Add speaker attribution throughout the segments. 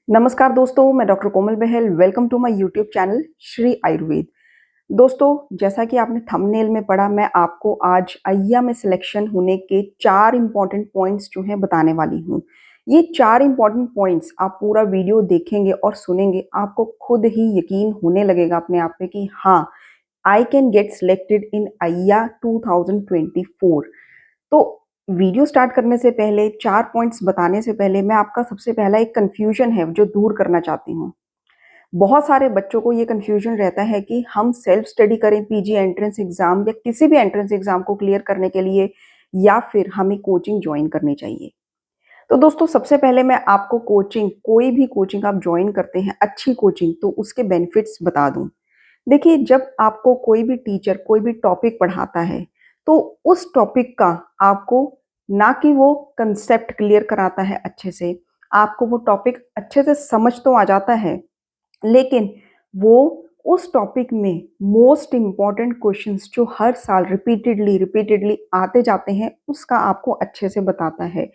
Speaker 1: नमस्कार दोस्तों, मैं doctor Komal Bahal. Welcome to my YouTube channel Shri Ayurveda. दोस्तों, जैसा कि आपने थंबनेल में पढ़ा, मैं आपको आज अय्या में सिलेक्शन होने के 4 इम्पोर्टेंट पॉइंट्स जो हैं बताने वाली हूँ। ये 4 इम्पोर्टेंट पॉइंट्स आप पूरा वीडियो देखेंगे और सुनेंगे, आपको खुद ही यकीन होने लगेगा अपने आप पे कि हाँ, I can get selected in अय्या 2024। तो वीडियो स्टार्ट करने से पहले 4 पॉइंट्स बताने से पहले मैं आपका सबसे पहला एक कन्फ्यूजन है जो दूर करना चाहती हूँ। बहुत सारे बच्चों को ये कन्फ्यूजन रहता है कि हम सेल्फ स्टडी करें पीजी एंट्रेंस एग्जाम या किसी भी एंट्रेंस एग्जाम को क्लियर करने के लिए, या फिर हमें कोचिंग ज्वाइन करनी चाहिए। तो दोस्तों, सबसे पहले मैं आपको कोचिंग, कोई भी कोचिंग आप ज्वाइन करते हैं अच्छी कोचिंग, तो उसके बेनिफिट्स बता दूं। देखिए, जब आपको कोई भी टीचर कोई भी टॉपिक पढ़ाता है, तो उस टॉपिक का आपको, ना कि वो कंसेप्ट क्लियर कराता है अच्छे से, आपको वो टॉपिक अच्छे से समझ तो आ जाता है, लेकिन वो उस टॉपिक में मोस्ट इम्पॉर्टेंट क्वेश्चंस जो हर साल रिपीटेडली रिपीटेडली आते जाते हैं, उसका आपको अच्छे से बताता है।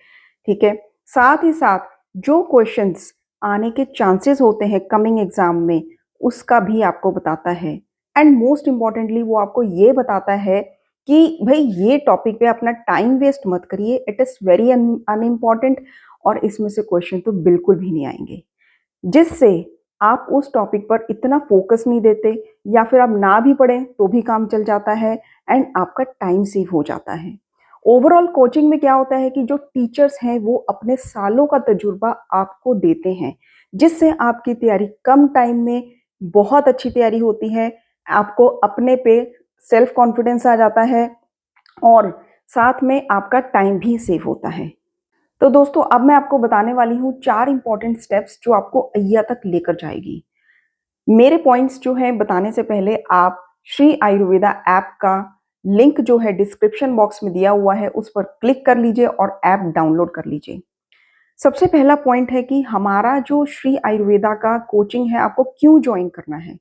Speaker 1: ठीक है। साथ ही साथ जो क्वेश्चंस आने के चांसेस होते हैं कमिंग एग्जाम में, उसका भी आपको बताता है। एंड मोस्ट इम्पॉर्टेंटली वो आपको ये बताता है कि भाई, ये टॉपिक पे अपना टाइम वेस्ट मत करिए, इट इज़ वेरी अनइम्पॉर्टेंट, और इसमें से क्वेश्चन तो बिल्कुल भी नहीं आएंगे, जिससे आप उस टॉपिक पर इतना फोकस नहीं देते, या फिर आप ना भी पढ़ें तो भी काम चल जाता है एंड आपका टाइम सेव हो जाता है। ओवरऑल कोचिंग में क्या होता है कि जो टीचर्स हैं वो अपने सालों का तजुर्बा आपको देते हैं, जिससे आपकी तैयारी कम टाइम में बहुत अच्छी तैयारी होती है। आपको अपने पे सेल्फ कॉन्फिडेंस आ जाता है, और साथ में आपका टाइम भी सेव होता है। तो दोस्तों, अब मैं आपको बताने वाली हूँ 4 इंपॉर्टेंट स्टेप्स जो आपको अय्या तक लेकर जाएगी। मेरे पॉइंट्स जो हैं बताने से पहले आप श्री आयुर्वेदा ऐप का लिंक जो है डिस्क्रिप्शन बॉक्स में दिया हुआ है, उस पर क्लिक कर लीजिए और ऐप डाउनलोड कर लीजिए। सबसे पहला पॉइंट है कि हमारा जो श्री आयुर्वेदा का कोचिंग है, आपको क्यों ज्वाइन करना है।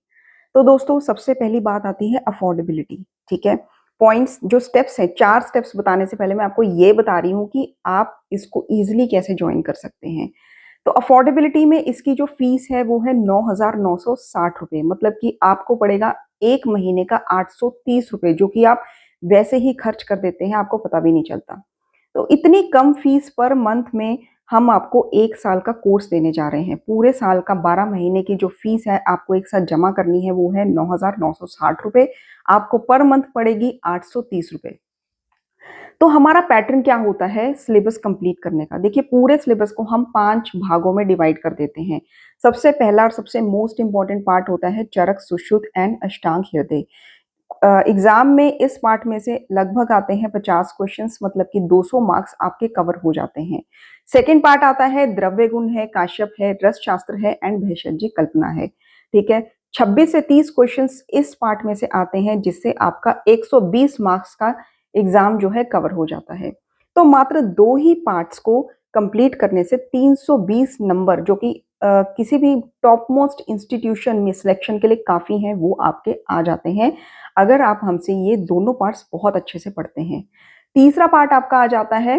Speaker 1: तो दोस्तों, सबसे पहली बात आती है अफोर्डेबिलिटी। ठीक है। पॉइंट्स जो स्टेप्स हैं, 4 स्टेप्स बताने से पहले मैं आपको ये बता रही हूँ कि आप इसको ईजिली कैसे ज्वाइन कर सकते हैं। तो अफोर्डेबिलिटी में इसकी जो फीस है वो है 9,960 रुपये, मतलब कि आपको पड़ेगा 1 महीने का 830 रुपये, जो कि आप वैसे ही खर्च कर देते हैं, आपको पता भी नहीं चलता। तो इतनी कम फीस पर मंथ में हम आपको 1 साल का कोर्स देने जा रहे हैं। पूरे साल का 12 महीने की जो फीस है आपको एक साथ जमा करनी है, वो है 9,960 रुपये। आपको पर मंथ पड़ेगी 830 रुपये। तो हमारा पैटर्न क्या होता है सिलेबस कंप्लीट करने का। देखिए, पूरे सिलेबस को हम 5 भागों में डिवाइड कर देते हैं। सबसे पहला और सबसे मोस्ट इंपॉर्टेंट पार्ट होता है चरक, सुश्रुत एंड अष्टांग हृदय। एग्जाम में इस पार्ट में से लगभग आते हैं 50 क्वेश्चंस, मतलब कि 200 मार्क्स आपके कवर हो जाते हैं। सेकेंड पार्ट आता है द्रव्य गुण है, काश्यप है, रस शास्त्र है एंड भेषज कल्पना है। ठीक है। 26 से 30 क्वेश्चंस इस पार्ट में से आते हैं, जिससे आपका 120 मार्क्स का एग्जाम जो है कवर हो जाता है। तो मात्र 2 ही पार्ट्स को कंप्लीट करने से 320 नंबर, जो कि किसी भी टॉप मोस्ट इंस्टीट्यूशन में सिलेक्शन के लिए काफ़ी हैं, वो आपके आ जाते हैं, अगर आप हमसे ये दोनों पार्ट्स बहुत अच्छे से पढ़ते हैं। तीसरा पार्ट आपका आ जाता है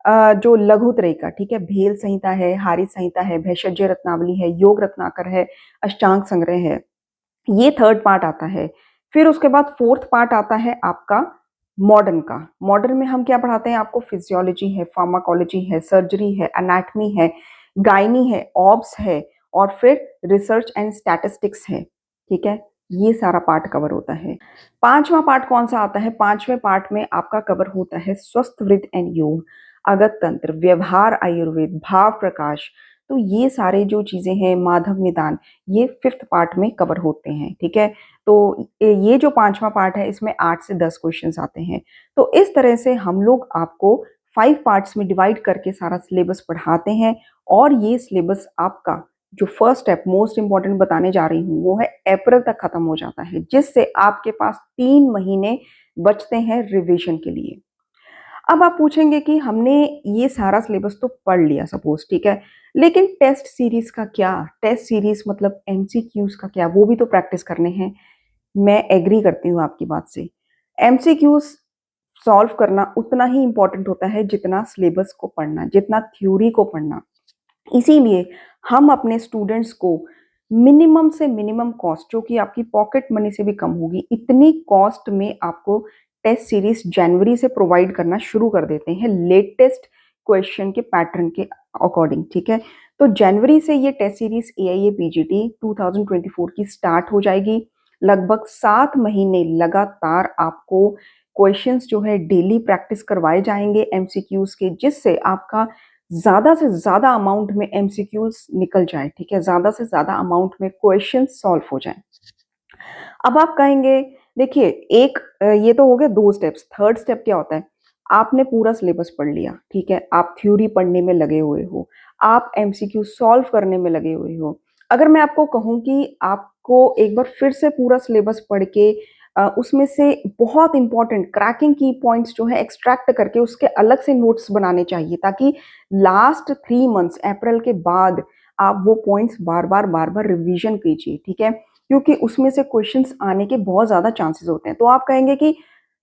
Speaker 1: जो लघुत्रय का। ठीक है। भेल संहिता है, हारी संहिता है, भेषज रत्नावली है, योग रत्नाकर है, अष्टांग संग्रह है। ये थर्ड पार्ट आता है। फिर उसके बाद फोर्थ पार्ट आता है आपका मॉडर्न का। मॉडर्न में हम क्या पढ़ाते हैं आपको, फिजियोलॉजी है, फार्माकोलॉजी है, सर्जरी है, एनाटमी है, गायनी है, ऑब्स है, और फिर रिसर्च एंड स्टैटिस्टिक्स है। ठीक है। ये सारा पार्ट कवर होता है। पांचवा पार्ट कौन सा आता है, पांचवें पार्ट में आपका कवर होता है स्वस्थ वृत्त एंड योग, अगत तंत्र, व्यवहार आयुर्वेद, भाव प्रकाश। तो ये सारे जो चीजें हैं, माधव निदान, ये फिफ्थ पार्ट में कवर होते हैं। ठीक है। तो ये जो पांचवा पार्ट है, इसमें 8 से 10 क्वेश्चंस आते हैं। तो इस तरह से हम लोग आपको 5 पार्ट्स में डिवाइड करके सारा सिलेबस पढ़ाते हैं, और ये सिलेबस आपका जो फर्स्ट स्टेप मोस्ट इंपॉर्टेंट बताने जा रही हूँ, वो है अप्रैल तक खत्म हो जाता है, जिससे आपके पास 3 महीने बचते हैं रिविजन के लिए। अब आप पूछेंगे कि हमने ये सारा सिलेबस तो पढ़ लिया सपोज, ठीक है, लेकिन टेस्ट सीरीज का क्या, टेस्ट सीरीज मतलब एमसीक्यूज का क्या, वो भी तो प्रैक्टिस करने हैं। मैं एग्री करती हूँ आपकी बात से। एमसीक्यूज सॉल्व करना उतना ही इंपॉर्टेंट होता है जितना सिलेबस को पढ़ना, जितना थ्योरी को पढ़ना। इसीलिए हम अपने स्टूडेंट्स को मिनिमम से मिनिमम कॉस्ट, जो कि आपकी पॉकेट मनी से भी कम होगी, इतनी कॉस्ट में आपको टेस्ट सीरीज जनवरी से प्रोवाइड करना शुरू कर देते हैं लेटेस्ट क्वेश्चन के पैटर्न के अकॉर्डिंग। ठीक है, तो जनवरी से ये टेस्ट सीरीज एआईए पीजीटी 2024 की स्टार्ट हो जाएगी। लगभग 7 महीने लगातार आपको क्वेश्चंस जो है डेली प्रैक्टिस करवाए जाएंगे एमसीक्यूज के, जिससे आपका ज़्यादा से ज़्यादा अमाउंट में एमसीक्यूज निकल जाए। ठीक है, ज़्यादा से ज़्यादा अमाउंट में क्वेश्चन सॉल्व हो जाए। अब आप कहेंगे, देखिए एक ये तो हो गए 2 स्टेप्स। थर्ड स्टेप क्या होता है? आपने पूरा सिलेबस पढ़ लिया, ठीक है, आप थ्योरी पढ़ने में लगे हुए हो, आप एमसीक्यू सॉल्व करने में लगे हुए हो। अगर मैं आपको कहूँ कि आपको एक बार फिर से पूरा सिलेबस पढ़ के उसमें से बहुत इंपॉर्टेंट क्रैकिंग की पॉइंट्स जो है एक्सट्रैक्ट करके उसके अलग से नोट्स बनाने चाहिए, ताकि लास्ट 3 मंथ्स अप्रैल के बाद आप वो पॉइंट्स बार-बार रिवीजन कीजिए। ठीक है, क्योंकि उसमें से क्वेश्चंस आने के बहुत ज़्यादा चांसेस होते हैं। तो आप कहेंगे कि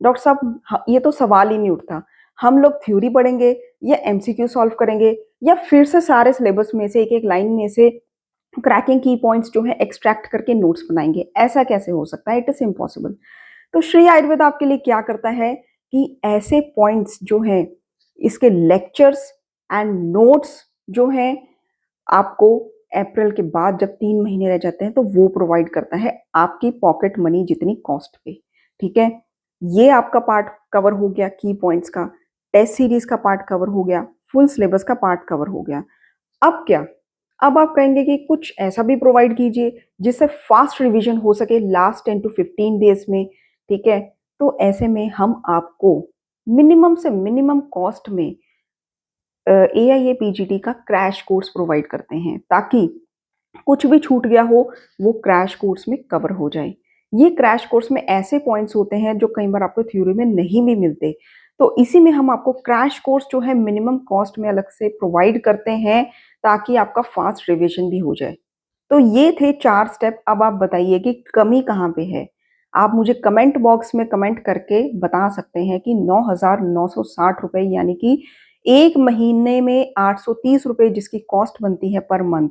Speaker 1: डॉक्टर साहब ये तो सवाल ही नहीं उठता, हम लोग थ्योरी पढ़ेंगे या एमसीक्यू सॉल्व करेंगे या फिर से सारे सिलेबस में से एक-एक लाइन में से क्रैकिंग की पॉइंट्स जो है एक्सट्रैक्ट करके नोट्स बनाएंगे? ऐसा कैसे हो सकता है? It is impossible. तो श्री आयुर्वेद आपके लिए क्या करता है कि ऐसे पॉइंट्स जो हैं, इसके लेक्चर्स एंड नोट्स जो हैं, आपको अप्रैल के बाद जब 3 महीने रह जाते हैं तो वो प्रोवाइड करता है आपकी पॉकेट मनी जितनी कॉस्ट पे। ठीक है? ये आपका पार्ट कवर हो गया की पॉइंट्स का, टेस्ट सीरीज का पार्ट कवर हो गया, फुल सिलेबस का पार्ट कवर हो गया। अब क्या? अब आप कहेंगे कि कुछ ऐसा भी प्रोवाइड कीजिए जिससे फास्ट रिवीजन हो सके लास्ट 10 टू 15 डेज में। ठीक है? तो ऐसे में हम आपको मिनिमम से मिनिमम कॉस्ट में एआईए पीजीटी का क्रैश कोर्स प्रोवाइड करते हैं, ताकि कुछ भी छूट गया हो वो क्रैश कोर्स में कवर हो जाए। ये क्रैश कोर्स में ऐसे पॉइंट्स होते हैं जो कई बार आपको थ्योरी में नहीं भी मिलते, तो इसी में हम आपको क्रैश कोर्स जो है मिनिमम कॉस्ट में अलग से प्रोवाइड करते हैं, ताकि आपका फास्ट रिवीजन भी हो जाए। तो ये थे 4 स्टेप। अब आप बताइए कि कमी कहाँ पे है? आप मुझे कमेंट बॉक्स में कमेंट करके बता सकते हैं कि ₹9,960 यानी कि 1 महीने में ₹830 जिसकी कॉस्ट बनती है पर मंथ,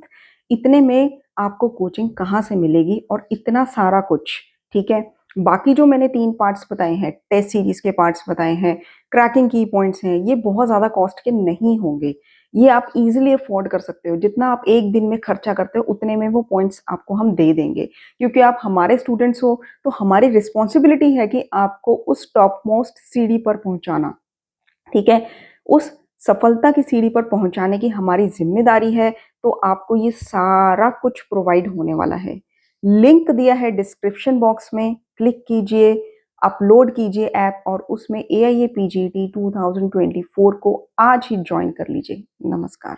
Speaker 1: इतने में आपको कोचिंग कहाँ से मिलेगी और इतना सारा कुछ। ठीक है? बाकी जो मैंने 3 पार्ट्स बताए हैं, टेस्ट सीरीज़ के पार्ट्स बताए हैं, क्रैकिंग की पॉइंट्स हैं, ये बहुत ज़्यादा कॉस्ट के नहीं होंगे। ये आप ईज़िली अफ़ोर्ड कर सकते हो। जितना आप 1 दिन में खर्चा करते हो, उतने में वो पॉइंट्स आपको हम दे देंगे। क्योंकि आप हमारे स्टूडेंट्स हो, तो हमारी रिस्पॉन्सिबिलिटी है कि आपको उस टॉप मोस्ट सीढ़ी पर पहुँचाना। ठीक है? उस सफलता की सीढ़ी पर पहुँचाने की हमारी ज़िम्मेदारी है, तो आपको ये सारा कुछ प्रोवाइड होने वाला है। लिंक दिया है डिस्क्रिप्शन बॉक्स में, क्लिक कीजिए, अपलोड कीजिए ऐप और उसमें एआईए पीजीटी 2024 को आज ही जॉइन कर लीजिए। नमस्कार।